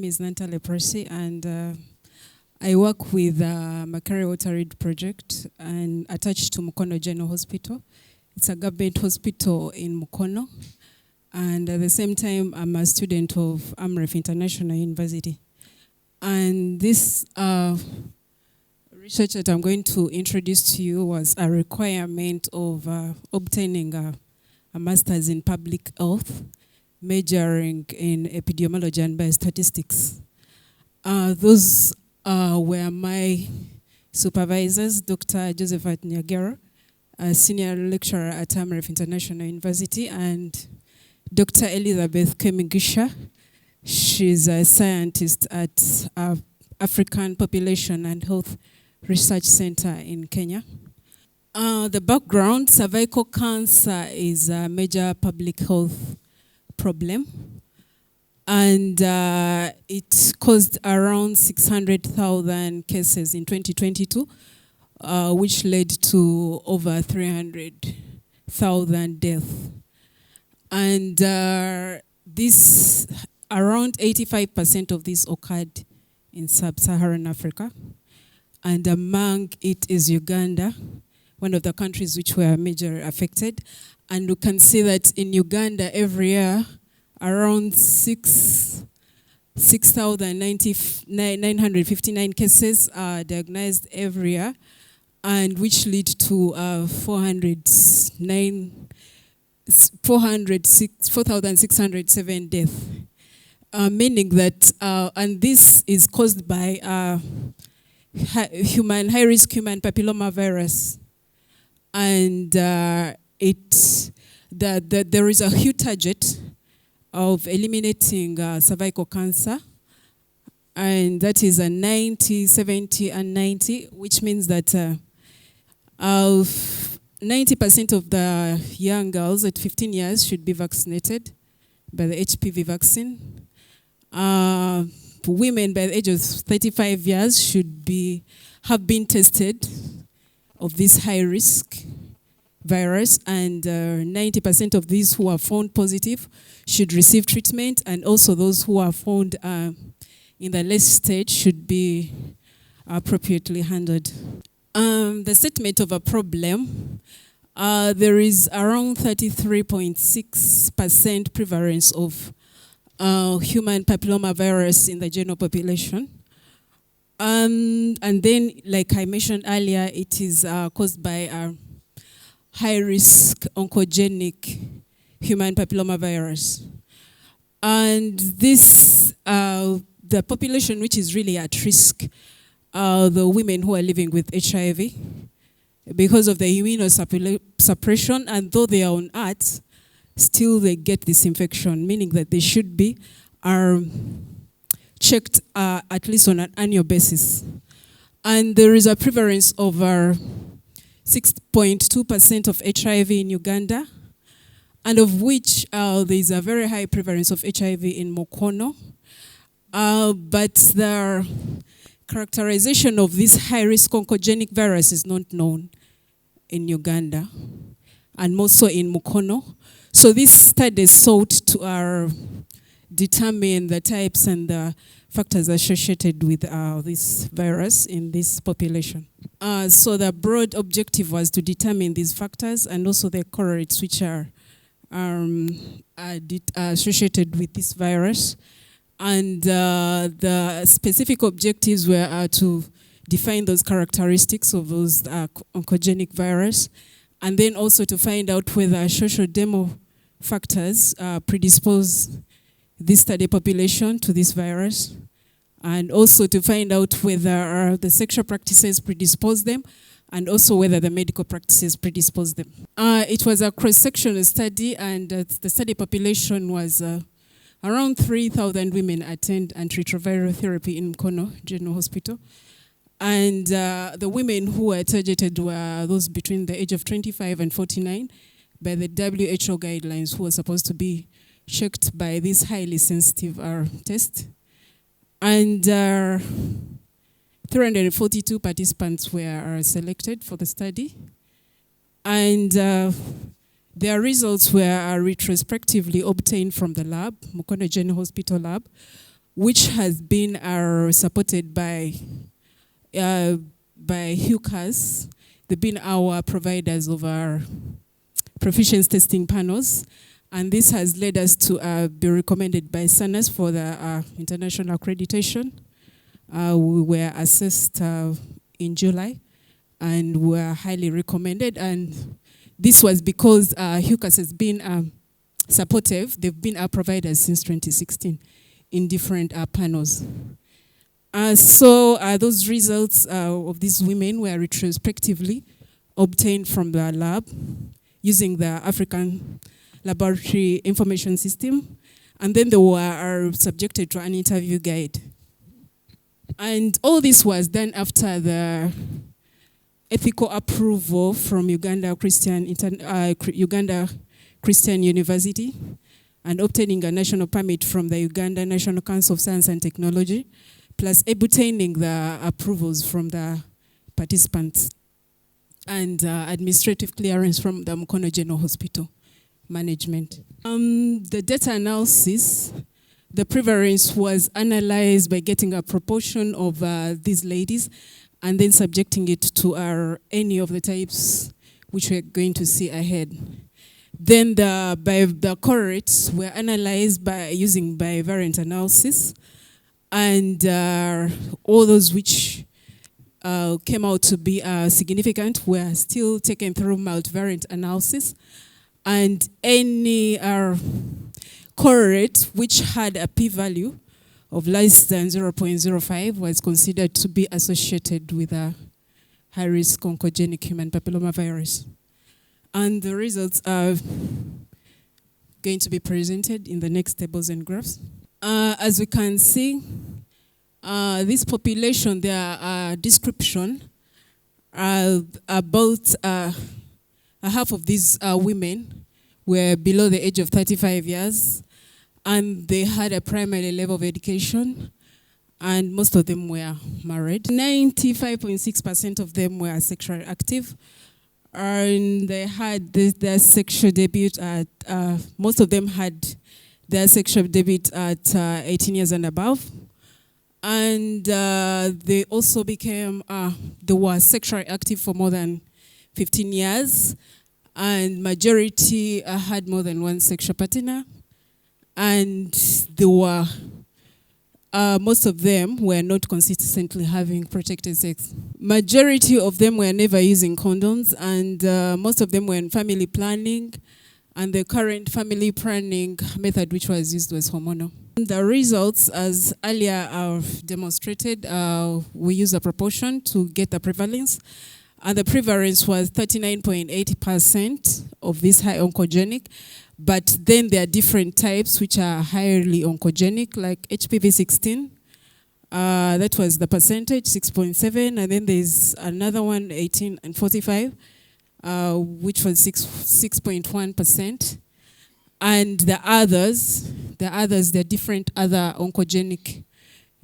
is Prossy, and I work with Makere Water Read Project and attached to Mukono General Hospital. It's a government hospital in Mukono, and at the same time, I'm a student of AMREF International University. And this research that I'm going to introduce to you was a requirement of obtaining a master's in public health, majoring in epidemiology and biostatistics. Those were my supervisors, Dr. Josephat Nyagero, a senior lecturer at AMREF International University, and Dr. Elizabeth Kemigisha. She's a scientist at African Population and Health Research Center in Kenya. The background: cervical cancer is a major public health problem, and it caused around 600,000 cases in 2022, which led to over 300,000 deaths. And this, around 85% of this occurred in sub-Saharan Africa, and among it is Uganda, one of the countries which were majorly affected. And you can see that in Uganda every year, around 6,959 cases are diagnosed every year, and which lead to 4,607 deaths. Meaning that, and this is caused by high-risk human papillomavirus. And there is a huge target of eliminating cervical cancer, and that is a 90, 70, and 90, which means that 90% of the young girls at 15 years should be vaccinated by the HPV vaccine. Women by the age of 35 years should have been tested of this high-risk virus, and 90% of these who are found positive should receive treatment, and also those who are found in the late stage should be appropriately handled. The statement of a problem: there is around 33.6% prevalence of human papillomavirus in the general population. And then, like I mentioned earlier, it is caused by a high-risk oncogenic human papillomavirus. And this, the population which is really at risk, the women who are living with HIV, because of the immunosuppression, and though they are on ARTs, still they get this infection, meaning that they should be checked at least on an annual basis. And there is a prevalence of 6.2% of HIV in Uganda, and of which there is a very high prevalence of HIV in Mukono. But the characterization of this high-risk oncogenic virus is not known in Uganda, and more so in Mukono. So this study sought to determine the types and the factors associated with this virus in this population. So the broad objective was to determine these factors and also the correlates which are associated with this virus. And the specific objectives were to define those characteristics of those oncogenic virus, and then also to find out whether social demo factors predispose this study population to this virus, and also to find out whether the sexual practices predispose them, and also whether the medical practices predispose them. It was a cross-sectional study, and the study population was around 3,000 women attend antiretroviral therapy in Mukono General Hospital. And the women who were targeted were those between the age of 25 and 49 by the WHO guidelines, who were supposed to be checked by this highly sensitive test. And 342 participants were selected for the study. And their results were retrospectively obtained from the lab, Mukono General Hospital lab, which has been supported by HuQAS. They've been our providers of our proficiency testing panels, and this has led us to be recommended by SANAS for the international accreditation. We were assessed in July, and were highly recommended. And this was because HuQAS has been supportive. They've been our providers since 2016 in different panels. So those results of these women were retrospectively obtained from the lab using the African Laboratory Information System, and then they were subjected to an interview guide. And all this was done after the ethical approval from Uganda Christian University, and obtaining a national permit from the Uganda National Council of Science and Technology, plus obtaining the approvals from the participants, and administrative clearance from the Mukono General Hospital management. The data analysis, the prevalence was analyzed by getting a proportion of these ladies and then subjecting it to any of the types which we're going to see ahead. Then the cohorts were analyzed by using bivariant analysis, and all those which came out to be significant were still taken through multivariant analysis, and any cohort which had a p-value of less than 0.05 was considered to be associated with a high-risk oncogenic human papillomavirus. And the results are going to be presented in the next tables and graphs. As we can see, this population, their description, about half of these women were below the age of 35 years, and they had a primary level of education, and most of them were married. 95.6% of them were sexually active, and they had their sexual debut at, most of them had their sexual debut at 18 years and above. And they also became, they were sexually active for more than 15 years, and majority had more than one sexual partner, and they were, most of them were not consistently having protected sex. Majority of them were never using condoms, and most of them were in family planning, and the current family planning method which was used was hormonal. The results, as earlier I've demonstrated, we use a proportion to get the prevalence, and the prevalence was 39.8% of this high oncogenic, but then there are different types which are highly oncogenic, like HPV 16. That was the percentage, 6.7, and then there's another one, 18 and 45, which was 6.1%. And the others, there are different other oncogenic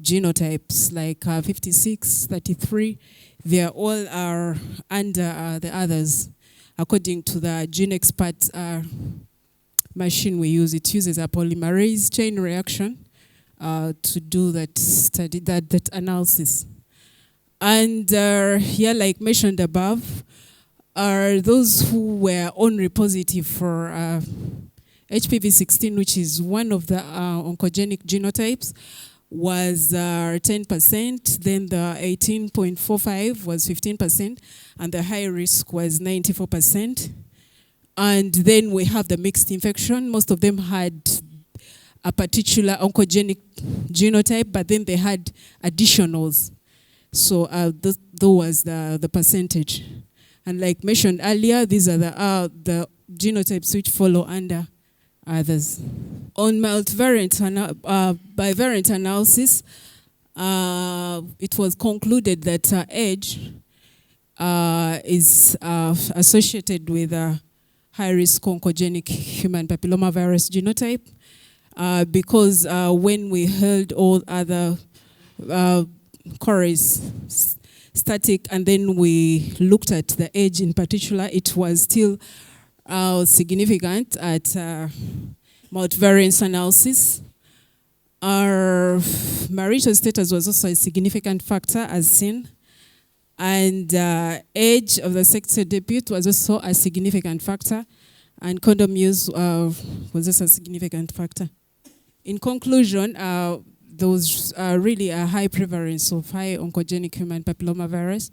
genotypes, like 56, 33. They all are under the others, according to the GeneXpert machine we use. It uses a polymerase chain reaction to do that study, that analysis. And here, like mentioned above, are those who were only positive for HPV 16, which is one of the oncogenic genotypes, was 10%, then the 18.45 was 15%, and the high risk was 94%. And then we have the mixed infection. Most of them had a particular oncogenic genotype, but then they had additionals. So that was the percentage. And like mentioned earlier, these are the genotypes which follow under others. On bivariant analysis, it was concluded that age is associated with a high-risk oncogenic human papillomavirus genotype, because when we held all other cohorts static, and then we looked at the age in particular, it was still significant at multivariance analysis. Our marital status was also a significant factor, as seen. And age of the sex debut was also a significant factor. And condom use was also a significant factor. In conclusion, there was really a high prevalence of high oncogenic human papillomavirus,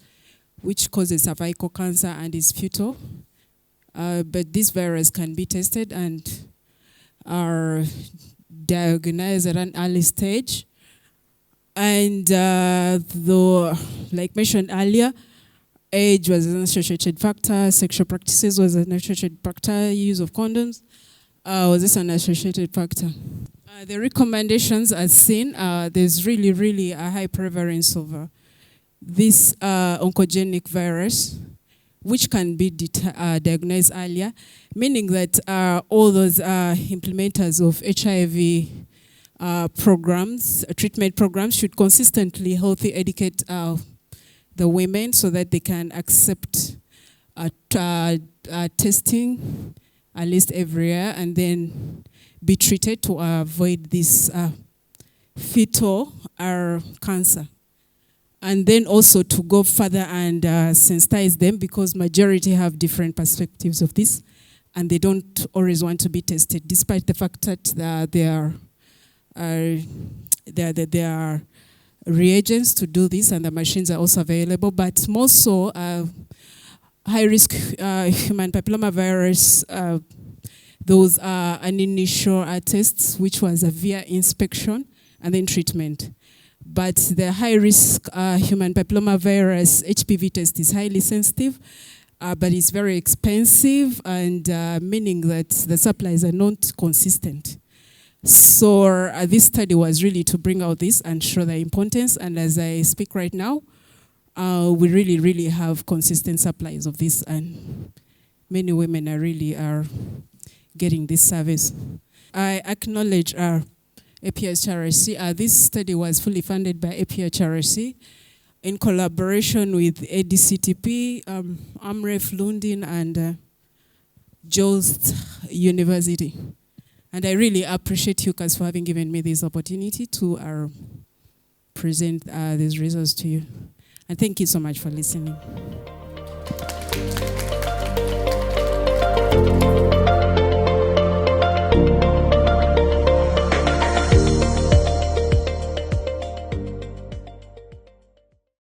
which causes cervical cancer and is fatal. But this virus can be tested and are diagnosed at an early stage. And though, like mentioned earlier, age was an associated factor, sexual practices was an associated factor, use of condoms was this an associated factor. The recommendations as seen, there's really a high prevalence of this oncogenic virus, which can be diagnosed earlier, meaning that all those implementers of HIV programs, treatment programs, should consistently healthy educate the women so that they can accept testing at least every year and then be treated to avoid this fetal cancer. And then also to go further and sensitize them, because majority have different perspectives of this and they don't always want to be tested, despite the fact that there are reagents to do this and the machines are also available. But more so, high-risk human papillomavirus, those are an initial tests, which was a via inspection and then treatment. But the high-risk human papillomavirus HPV test is highly sensitive, but it's very expensive, and meaning that the supplies are not consistent. So this study was really to bring out this and show the importance. And as I speak right now, we really have consistent supplies of this, and many women are getting this service. I acknowledge APHRC. This study was fully funded by APHRC in collaboration with ADCTP, AMREF Lundin, and Jost University. And I really appreciate HuQAS for having given me this opportunity to present these results to you. And thank you so much for listening.